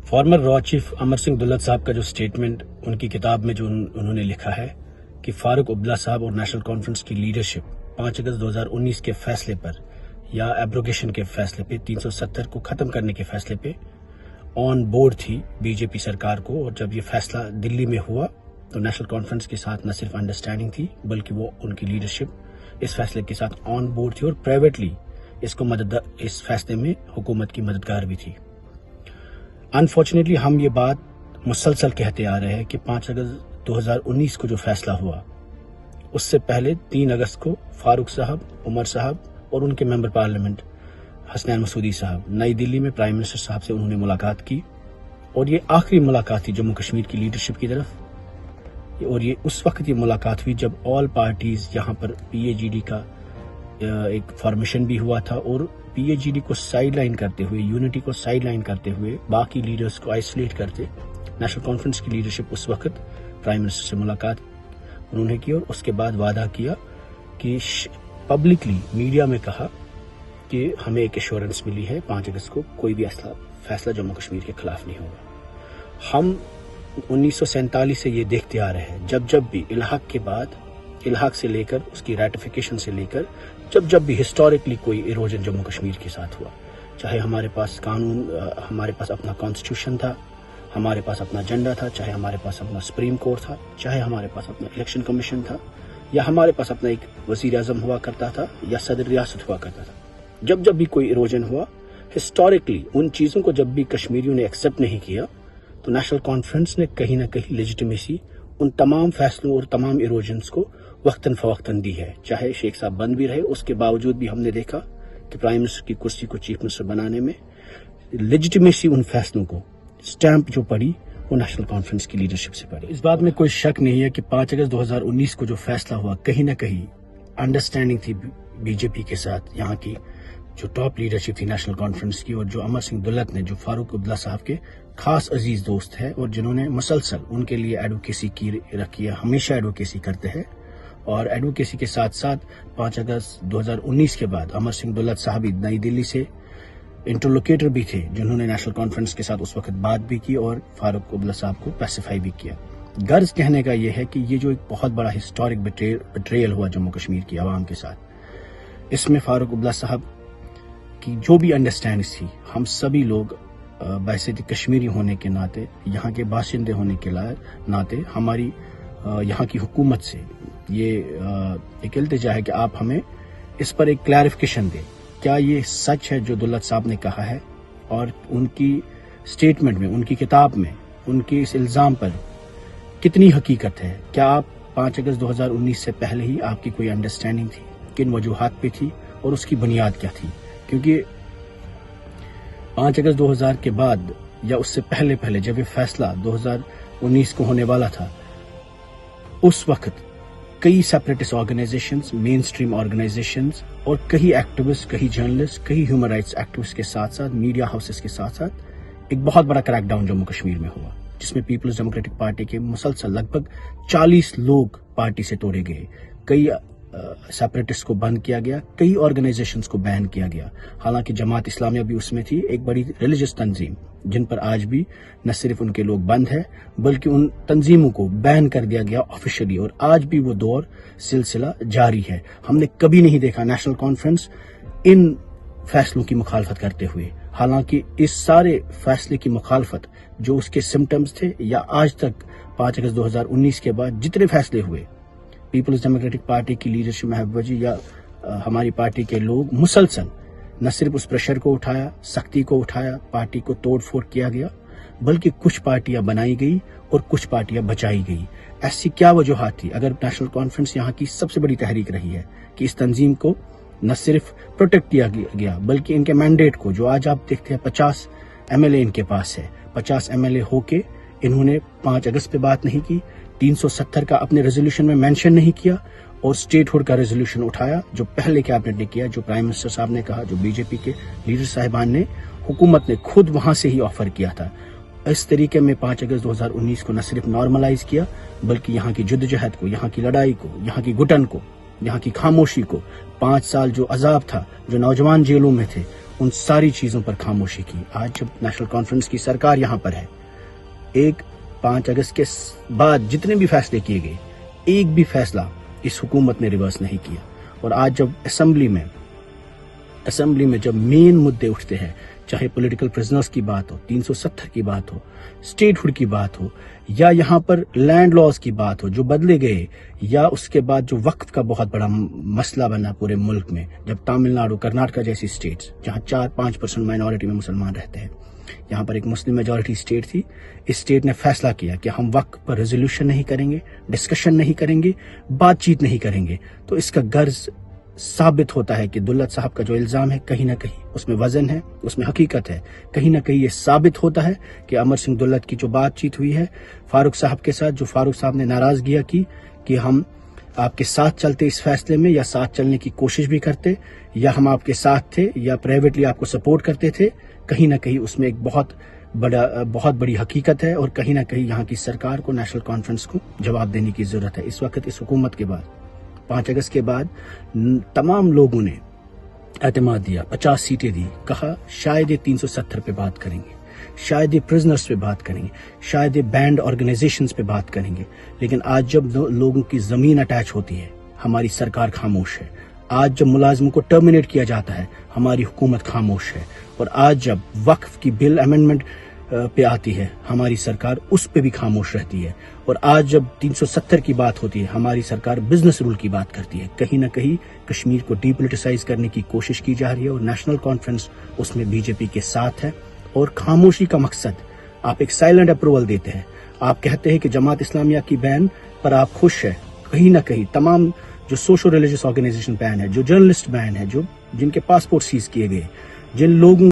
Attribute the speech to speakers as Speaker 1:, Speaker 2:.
Speaker 1: Farmer را chief Amar Singh دولت صاحب کا جو سٹیٹمنٹ ان کی کتاب میں جو انہوں نے لکھا ہے کہ فاروق عبداللہ صاحب اور نیشنل کانفرنس کی لیڈرشپ 5 اگست 2019 کے فیصلے پر یا ایبروگیشن کے فیصلے پہ 370 کو ختم کرنے کے فیصلے پہ آن بورڈ تھی بی جے پی سرکار کو، اور جب یہ فیصلہ دلی میں ہوا تو نیشنل کانفرنس کے ساتھ نہ صرف انڈرسٹینڈنگ تھی بلکہ وہ ان کی لیڈرشپ اس فیصلے کے ساتھ آن بورڈ تھی اور پرائیویٹلی اس فیصلے میں حکومت کی مددگار بھی تھی۔ انفارچونیٹلی ہم یہ بات مسلسل کہتے آ رہے ہیں کہ 5 اگست 2019 کو جو فیصلہ ہوا اس سے پہلے 3 اگست کو فاروق صاحب، عمر صاحب اور ان کے ممبر پارلیمنٹ حسنین مسعودی صاحب نئی دلی میں پرائم منسٹر صاحب سے انہوں نے ملاقات کی، اور یہ آخری ملاقات تھی جموں کشمیر کی لیڈرشپ کی طرف، اور یہ اس وقت یہ ملاقات ہوئی جب آل پارٹیز یہاں پر پی اے جی ڈی کا ایک فارمیشن بھی ہوا تھا، اور پی اے جی ڈی کو سائیڈ لائن کرتے ہوئے، یونٹی کو سائیڈ لائن کرتے ہوئے، باقی لیڈرز کو آئسولیٹ کرتے نیشنل کانفرنس کی لیڈرشپ اس وقت پرائم منسٹر سے ملاقات انہوں نے کی، اور اس کے بعد وعدہ کیا کہ پبلکلی میڈیا میں کہا کہ ہمیں ایک ایشورنس ملی ہے 5 اگست کو کوئی بھی فیصلہ جموں کشمیر کے خلاف نہیں ہوگا۔ ہم 1947 سے یہ دیکھتے آ رہے ہیں جب بھی الحاق کے بعد، الحاق سے لے کر اس کی ریٹیفیکیشن سے لے کر جب بھی ہسٹوریکلی کوئی ایروجن جموں کشمیر کے ساتھ ہوا، چاہے ہمارے پاس قانون، ہمارے پاس اپنا کانسٹیٹیوشن تھا، ہمارے پاس اپنا ایجنڈا تھا، چاہے ہمارے پاس اپنا سپریم کورٹ تھا، چاہے ہمارے پاس اپنا الیکشن کمیشن تھا، یا ہمارے پاس اپنا ایک وزیر اعظم ہوا کرتا تھا یا صدر ریاست ہوا کرتا تھا، جب بھی کوئی ایروجن ہوا ہسٹوریکلی ان چیزوں کو جب بھی کشمیریوں نے ایکسیپٹ نہیں کیا تو نیشنل کانفرنس نے کہیں نہ کہیں لیجیٹمیسی ان تمام فیصلوں اور تمام ایروجنز کو وقتاً فوقتاً دی ہے۔ چاہے شیخ صاحب بند بھی رہے، اس کے باوجود بھی ہم نے دیکھا کہ پرائم منسٹر کی کرسی کو چیف منسٹر بنانے میں لیجیٹمیسی ان فیصلوں کو سٹیمپ جو پڑی وہ نیشنل کانفرنس کی لیڈرشپ سے پڑی۔ اس بات میں کوئی شک نہیں ہے کہ 5 اگست 2019 کو جو فیصلہ ہوا کہیں نہ کہیں انڈرسٹینڈنگ تھی بی جے پی کے ساتھ، یہاں کی جو ٹاپ لیڈرشپ تھی نیشنل کانفرنس کی، اور جو امر سنگھ دولت نے، جو فاروق عبداللہ صاحب کے خاص عزیز دوست ہے اور جنہوں نے مسلسل ان کے لیے ایڈوکیسی کی رکھی ہے، ہمیشہ ایڈوکیسی کرتے ہیں، اور ایڈوکیسی کے ساتھ ساتھ 5 اگست 2019 کے بعد امر سنگھ دولت صاحب نئی دلی سے انٹرلوکیٹر بھی تھے جنہوں نے نیشنل کانفرنس کے ساتھ اس وقت بات بھی کی اور فاروق عبداللہ صاحب کو پیسیفائی بھی کیا۔ غرض کہنے کا یہ ہے کہ یہ جو ایک بہت بڑا ہسٹورک بٹریل ہوا جموں کشمیر کی عوام کے ساتھ، اس میں فاروق عبداللہ صاحب کی جو بھی انڈرسٹینڈنگ تھی، ہم سبھی لوگ بحیثیت کشمیری ہونے کے ناطے، یہاں کے باشندے ہونے کے ناطے، ہماری یہاں کی حکومت سے یہ ایک التجا ہے کہ آپ ہمیں اس پر ایک کلیریفیکیشن دیں، کیا یہ سچ ہے جو دولت صاحب نے کہا ہے، اور ان کی سٹیٹمنٹ میں، ان کی کتاب میں، ان کے اس الزام پر کتنی حقیقت ہے؟ کیا آپ 5 اگست 2019 سے پہلے ہی آپ کی کوئی انڈرسٹینڈنگ تھی، کن وجوہات پہ تھی اور اس کی بنیاد کیا تھی؟ کیونکہ 5 اگست 2000 کے بعد یا اس سے پہلے جب یہ فیصلہ 2019 کو ہونے والا تھا، اس وقت کئی سیپریٹسٹ آرگنائزیشنز، مین سٹریم آرگنائزیشنز اور کئی ایکٹیوسٹ، کئی جرنلسٹ، کئی ہیومن رائٹس ایکٹیوسٹ کے ساتھ ساتھ میڈیا ہاؤسز کے ساتھ ساتھ ایک بہت بڑا کریک ڈاؤن جموں کشمیر میں ہوا، جس میں پیپلز ڈیموکریٹک پارٹی کے مسلسل لگ بھگ 40 لوگ پارٹی سے توڑے گئے، کئی سیپریٹسٹ کو بند کیا گیا، کئی آرگنائزیشنز کو بین کیا گیا، حالانکہ جماعت اسلامیہ بھی اس میں تھی، ایک بڑی ریلیجس تنظیم جن پر آج بھی نہ صرف ان کے لوگ بند ہیں بلکہ ان تنظیموں کو بین کر دیا گیا آفیشلی، اور آج بھی وہ دور سلسلہ جاری ہے۔ ہم نے کبھی نہیں دیکھا نیشنل کانفرنس ان فیصلوں کی مخالفت کرتے ہوئے، حالانکہ اس سارے فیصلے کی مخالفت جو اس کے سمٹمز تھے، یا آج تک 5 اگست 2019 کے بعد جتنے فیصلے ہوئے، پیپلز ڈیموکریٹک پارٹی کی لیڈرشپ محبوب وجی یا ہماری پارٹی کے لوگ مسلسل نہ صرف اس پریشر کو اٹھایا، سختی کو اٹھایا، پارٹی کو توڑ پھوڑ کیا گیا، بلکہ کچھ پارٹیاں بنائی گئی اور کچھ پارٹیاں بچائی گئی۔ ایسی کیا وجوہات تھی؟ اگر نیشنل کانفرنس یہاں کی سب سے بڑی تحریک رہی ہے کہ اس تنظیم کو نہ صرف پروٹیکٹ کیا گیا بلکہ ان کے مینڈیٹ کو، جو آج آپ دیکھتے ہیں 50 ایم ایل اے ان کے پاس ہے، 50 ایم ایل اے ہو کے انہوں نے 5 اگست پہ بات نہیں کی، 370 کا اپنے ریزولوشن میں مینشن نہیں کیا، اور اسٹیٹ ہوڈ کا ریزولوشن اٹھایا جو پہلے کیبنٹ نے کیا، جو پرائم منسٹر صاحب نے کہا، جو بی جے پی کے لیڈر صاحبان نے، حکومت نے خود وہاں سے ہی آفر کیا تھا۔ اس طریقے میں 5 اگست 2019 کو نہ صرف نارملائز کیا بلکہ یہاں کی جدوجہد کو، یہاں کی لڑائی کو، یہاں کی گھٹن کو، یہاں کی خاموشی کو، 5 سال جو عذاب تھا، جو نوجوان جیلوں میں تھے، ان ساری چیزوں پر خاموشی کی. آج جب نیشنل کانفرنس کی سرکار یہاں پر ہے، 5 اگست کے بعد جتنے بھی فیصلے کیے گئے، ایک بھی فیصلہ اس حکومت نے ریورس نہیں کیا. اور آج جب اسمبلی میں جب مین مدعے اٹھتے ہیں، چاہے پولیٹیکل پرزنرز کی بات ہو، 370 کی بات ہو، اسٹیٹ ہوڈ کی بات ہو، یا یہاں پر لینڈ لاز کی بات ہو جو بدلے گئے، یا اس کے بعد جو وقف کا بہت بڑا مسئلہ بنا پورے ملک میں، جب تامل ناڈو، کرناٹکا جیسی اسٹیٹس جہاں 4-5% مائنورٹی میں مسلمان رہتے ہیں، یہاں پر ایک مسلم میجورٹی اسٹیٹ تھی، اس اسٹیٹ نے فیصلہ کیا کہ ہم وقت پر ریزولوشن نہیں کریں گے، ڈسکشن نہیں کریں گے، بات چیت نہیں کریں گے. تو اس کا غرض ثابت ہوتا ہے کہ دلت صاحب کا جو الزام ہے کہیں نہ کہیں اس میں وزن ہے، اس میں حقیقت ہے. کہیں نہ کہیں یہ ثابت ہوتا ہے کہ امر سنگھ دلت کی جو بات چیت ہوئی ہے فاروق صاحب کے ساتھ، جو فاروق صاحب نے ناراضگیاں کی کہ ہم آپ کے ساتھ چلتے اس فیصلے میں، یا ساتھ چلنے کی کوشش بھی کرتے، یا ہم آپ کے ساتھ تھے، یا پرائیویٹلی آپ کو سپورٹ کرتے تھے، کہیں نہ کہیں اس میں ایک بہت بڑی حقیقت ہے. اور کہیں نہ کہیں یہاں کی سرکار کو، نیشنل کانفرنس کو جواب دینے کی ضرورت ہے. اس وقت اس حکومت کے بعد 5 اگست کے بعد تمام لوگوں نے اعتماد دیا، 50 سیٹیں دی، کہا شاید یہ 370 پہ بات کریں گے، شاید یہ پرزنرز پہ بات کریں گے، شاید یہ بینڈ آرگنائزیشنز پہ بات کریں گے. لیکن آج جب لوگوں کی زمین اٹیچ ہوتی ہے، ہماری سرکار خاموش ہے. آج جب ملازموں کو ٹرمینیٹ کیا جاتا ہے، ہماری حکومت خاموش ہے. اور آج جب وقف کی بل امینڈمنٹ پہ آتی ہے، ہماری سرکار اس پہ بھی خاموش رہتی ہے. اور آج جب 370 کی بات ہوتی ہے، ہماری سرکار بزنس رول کی بات کرتی ہے. کہیں نہ کہیں کشمیر کو ڈی پولیٹیسائز کرنے کی کوشش کی جا رہی ہے، اور نیشنل کانفرنس اس میں بی جے پی کے ساتھ ہے. اور خاموشی کا مقصد، آپ ایک سائلنٹ اپروول دیتے ہیں، آپ کہتے ہیں کہ جماعت اسلامیہ کی بین پر آپ خوش ہیں. کہیں نہ کہیں تمام جو سوشل ریلیجس آرگنائزیشن بین ہے، جو جرنلسٹ بین ہے، جن کے پاسپورٹ سیز کیے گئے، جن لوگوں